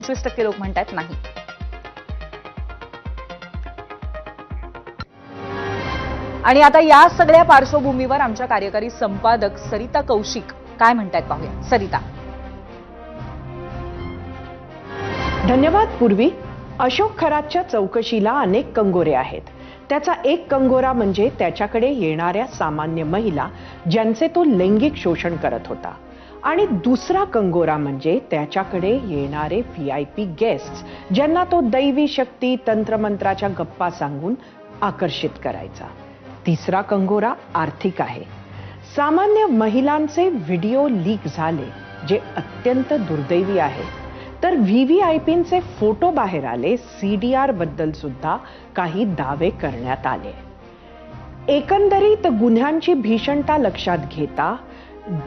25% लोक म्हणतात नाही. आणि आता या सगळ्या पार्श्वभूमीवर आमच्या कार्यकारी संपादक सरिता कौशिक काय म्हणतात पाहूया. सरिता. धन्यवाद पूर्वी. अशोक खरातच्या चौकशीला अनेक कंगोरे आहेत. त्याचा एक कंगोरा म्हणजे त्याच्याकडे येणाऱ्या सामान्य महिला ज्यांचे तो लैंगिक शोषण करत होता, आणि दुसरा कंगोरा म्हणजे त्याच्याकडे येणारे VIP गेस्ट ज्यांना तो दैवी शक्ती तंत्रमंत्राच्या गप्पा सांगून आकर्षित करायचा. तिसरा कंगोरा आर्थिक आहे. सामान्य महिलांचे व्हिडिओ लीक झाले जे अत्यंत दुर्दैवी आहे, तर VVIPंचे फोटो बाहेर आले. CDR बद्दल सुद्धा काही दावे करण्यात आले. एकंदरीत गुन्ह्यांची भीषणता लक्षात घेता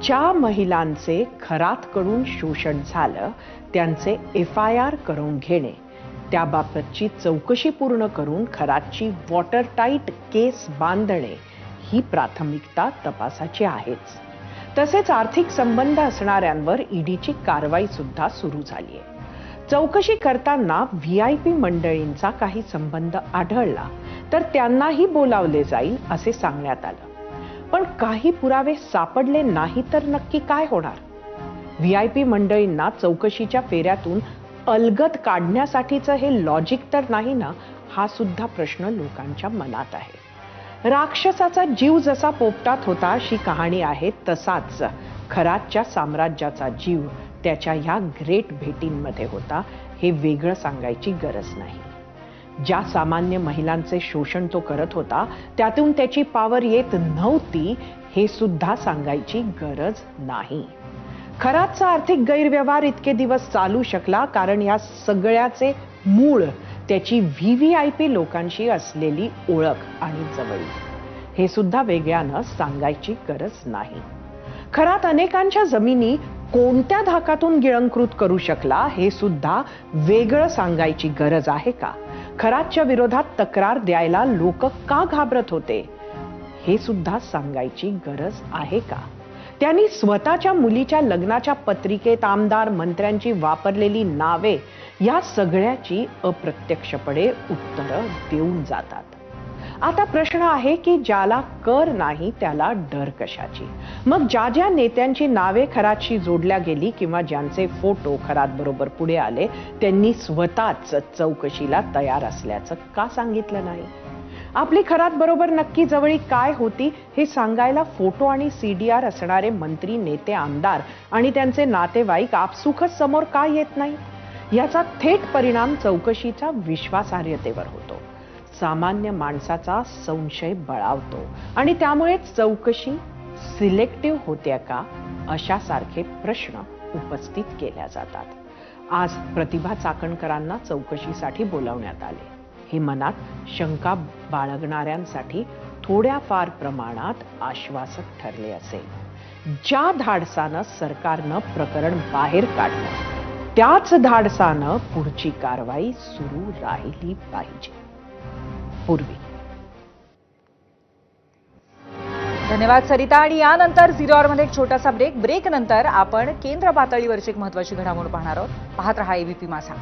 ज्या महिलांचे खरातकडून शोषण झालं त्यांचे FIR करून घेणे, त्याबाबतची चौकशी पूर्ण करून खरातची वॉटर टाईट केस बांधणे ही प्राथमिकता तपासाची आहेच. तसेच आर्थिक संबंध असणाऱ्यांवर ईडीची कारवाई सुद्धा सुरू झाली आहे. चौकशी करताना VIP मंडळींचा काही संबंध आढळला तर त्यांनाही बोलावले जाईल असे सांगण्यात आलं. पण काही पुरावे सापडले नाही तर नक्की काय होणार? VIP मंडळींना चौकशीच्या फेऱ्यातून अलगद काढण्यासाठीचं हे लॉजिक तर नाही ना, हा सुद्धा प्रश्न लोकांच्या मनात आहे. राक्षसाचा जीव जसा पोपटात होता अशी कहाणी आहे, तसाच खरातच्या साम्राज्याचा जीव त्याच्या ह्या ग्रेट भेटींमध्ये होता. हे वेगळं सांगायची गरज नाही. ज्या सामान्य महिलांचे शोषण तो करत होता त्यातून त्याची पावर येत नव्हती हे सुद्धा सांगायची गरज नाही. खरातचा आर्थिक गैरव्यवहार इतके दिवस चालू शकला कारण या सगळ्याचे मूळ त्याची VVIP लोकांशी असलेली ओळख आणि जवळीक. हे सुद्धा वेगळ्यानं सांगायची गरज नाही. खरात अनेकांच्या जमिनी कोणत्या धाकातून गिळंकृत करू शकला हे सुद्धा वेगळं सांगायची गरज आहे का? खरातच्या विरोधात तक्रार द्यायला लोक का घाबरत होते हे सुद्धा सांगायची गरज आहे का? त्यांनी स्वतःच्या मुलीच्या लग्नाच्या पत्रिकेत आमदार मंत्र्यांची वापरलेली नावे या सगळ्याची अप्रत्यक्षपणे उत्तरं देऊन जातात. आता प्रश्न आहे की ज्याला कर नाही त्याला डर कशाची? मग ज्या ज्या नेत्यांची नावे खरातशी जोडल्या गेली किंवा ज्यांचे फोटो खरात बरोबर पुढे आले त्यांनी स्वतःच चौकशीला तयार असल्याचं का सांगितलं नाही? आपली खरात बरोबर नक्की जवळी काय होती हे सांगायला फोटो आणि CDR असणारे मंत्री, नेते, आमदार आणि त्यांचे नातेवाईक आपसुकच समोर का येत नाही? याचा थेट परिणाम चौकशीच्या विश्वासार्हतेवर होतो. सामान्य माणसाचा संशय बळावतो आणि त्यामुळे चौकशी सिलेक्टिव्ह होते का अशासारखे प्रश्न उपस्थित केल्या जातात. आज प्रतिभा चाकणकरांना चौकशीसाठी बोलावण्यात आले. हे मनात शंका बाळगणाऱ्यांसाठी थोड्याफार प्रमाणात आश्वासक ठरले असेल. ज्या धाडसानं सरकारनं प्रकरण बाहेर काढलं त्याच धाडसानं पुढची कारवाई सुरू राहिली पाहिजे. पूर्वी. धन्यवाद सरिता. आणि यानंतर 0 आवरमध्ये एक छोटासा ब्रेक. ब्रेक नंतर आपण केंद्र पातळीवरची एक महत्त्वाची घडामोड पाहणार आहोत. पाहत रहा ABP माझा.